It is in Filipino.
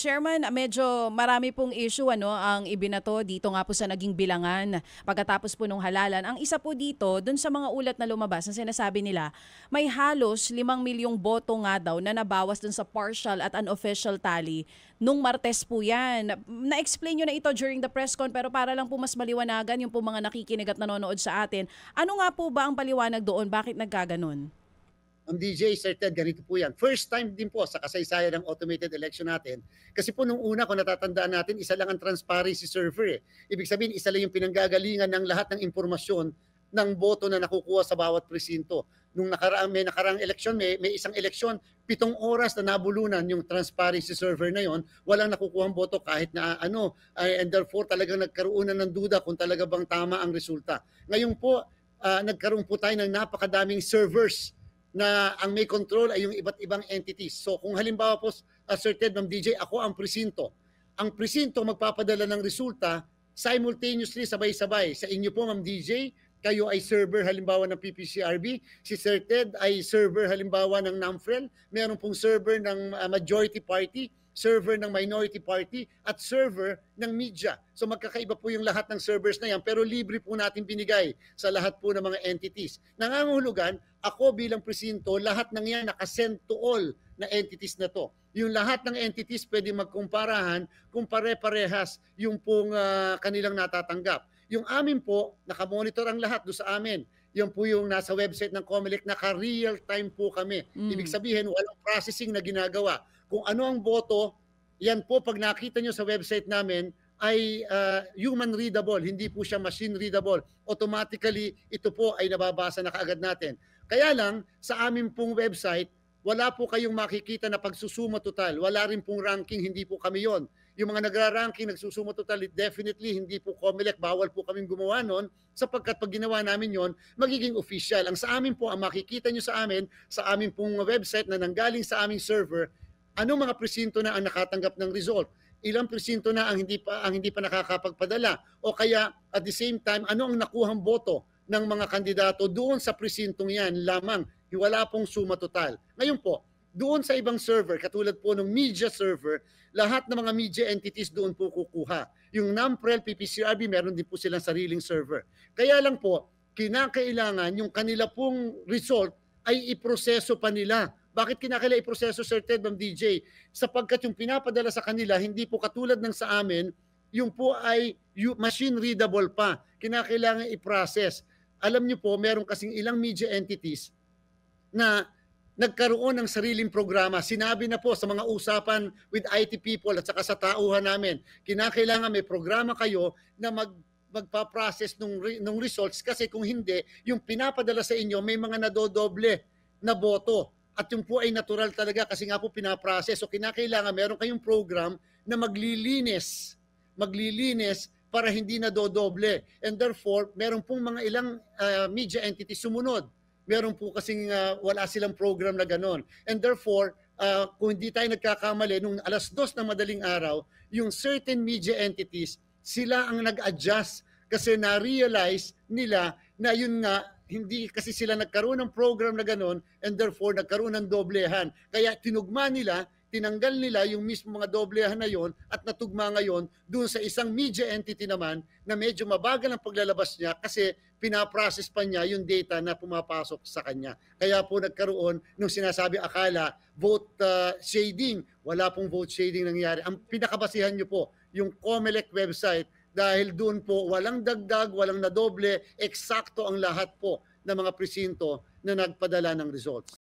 Chairman, medyo marami pong issue ang ibinato dito nga po sa naging bilangan pagkatapos po nung halalan. Ang isa po dito, dun sa mga ulat na lumabas, na sinasabi nila, may halos 5 milyong boto nga daw na nabawas dun sa partial at unofficial tally nung Martes po yan. Na-explain nyo na ito during the press con, pero para lang po mas maliwanagan yung po mga nakikinig at nanonood sa atin. Ano nga po ba ang paliwanag doon? Bakit nagkaganon? Ang DJ, Sir Ted, ganito po yan. First time din po sa kasaysayan ng automated election natin. Kasi po nung una, kung natatandaan natin, isa lang ang transparency server. Ibig sabihin, isa lang yung pinanggagalingan ng lahat ng impormasyon ng boto na nakukuha sa bawat presinto. Nung nakaraang eleksyon, may isang eleksyon, 7 oras na nabulunan yung transparency server na yon, walang nakukuhang boto kahit na and therefore talagang nagkaroon na ng duda kung talaga bang tama ang resulta. Ngayon po, nagkaroon po tayo ng napakadaming servers na ang may control ay yung iba't ibang entities. So kung halimbawa po, Sir Ted, Ma'am DJ, ako ang presinto. Ang presinto magpapadala ng resulta simultaneously, sabay-sabay. Sa inyo po, Ma'am DJ, kayo ay server halimbawa ng PPCRB, si Sir Ted ay server halimbawa ng NAMFREL, meron pong server ng majority party, server ng minority party, at server ng media. So magkakaiba po yung lahat ng servers na yan, pero libre po natin binigay sa lahat po ng mga entities. Nangangahulugan, ako bilang presinto, lahat ng yan nakasend to all na entities na to. Yung lahat ng entities pwede magkumparahan kung pare-parehas yung pong kanilang natatanggap. Yung amin po, nakamonitor ang lahat do sa amin. Yan po yung nasa website ng COMELEC, naka-real time po kami. Ibig sabihin, walang processing na ginagawa. Kung ano ang boto, yan po pag nakita nyo sa website namin, ay human readable, hindi po siya machine readable. Automatically, ito po ay nababasa na kaagad natin. Kaya lang, sa amin pong website, wala po kayong makikita na pagsusuma total. Wala rin pong ranking, hindi po kami yon. Yung mga nagra-ranking, nagsusuma total, definitely hindi po COMELEC, bawal po kaming gumawa nun, sapagkat pag ginawa namin yon, magiging official. Ang sa amin po, ang makikita nyo sa amin pong website na nanggaling sa aming server, anong mga presinto na ang nakatanggap ng result? Ilang presinto na ang hindi pa nakakapagpadala? O kaya at the same time, ano ang nakuhang boto ng mga kandidato doon sa presintong yan lamang? Wala pong suma total. Ngayon po, doon sa ibang server, katulad po ng media server, lahat ng mga media entities doon po kukuha. Yung NAMPREL, PPCRB, meron din po silang sariling server. Kaya lang po, kinakailangan yung kanila pong result ay iproseso pa nila. Bakit kinakailangan iproseso, Sir Ted, Ma'am DJ? Sapagkat yung pinapadala sa kanila, hindi po katulad ng sa amin, yung po ay machine readable pa. Kinakailangan i-process. Alam niyo po, meron kasing ilang media entities na nagkaroon ng sariling programa. Sinabi na po sa mga usapan with IT people at saka sa tauhan namin, kinakailangan may programa kayo na magpa-process ng results, kasi kung hindi, yung pinapadala sa inyo may mga nadodoble na boto. At yung po ay natural talaga kasi nga po pinaprocess. So kinakailangan meron kayong program na maglilinis para hindi nadodoble. And therefore, meron pong mga ilang media entities sumunod. Meron po kasing wala silang program na ganon. And therefore, kung hindi tayo nagkakamali, nung 2:00 ng madaling araw, yung certain media entities, sila ang nag-adjust kasi na-realize nila na yun nga, hindi kasi sila nagkaroon ng program na ganon and therefore nagkaroon ng doblehan. Kaya tinugma nila, tinanggal nila yung mismo mga doblehan na yon at natugma ngayon doon sa isang media entity naman na medyo mabagal ang paglalabas niya kasi pinaprocess pa niya yung data na pumapasok sa kanya. Kaya po nagkaroon nung sinasabi akala vote shading. Wala pong vote shading nangyari. Ang pinakabasihan niyo po yung COMELEC website dahil doon po walang dagdag, walang nadoble, eksakto ang lahat po ng mga presinto na nagpadala ng results.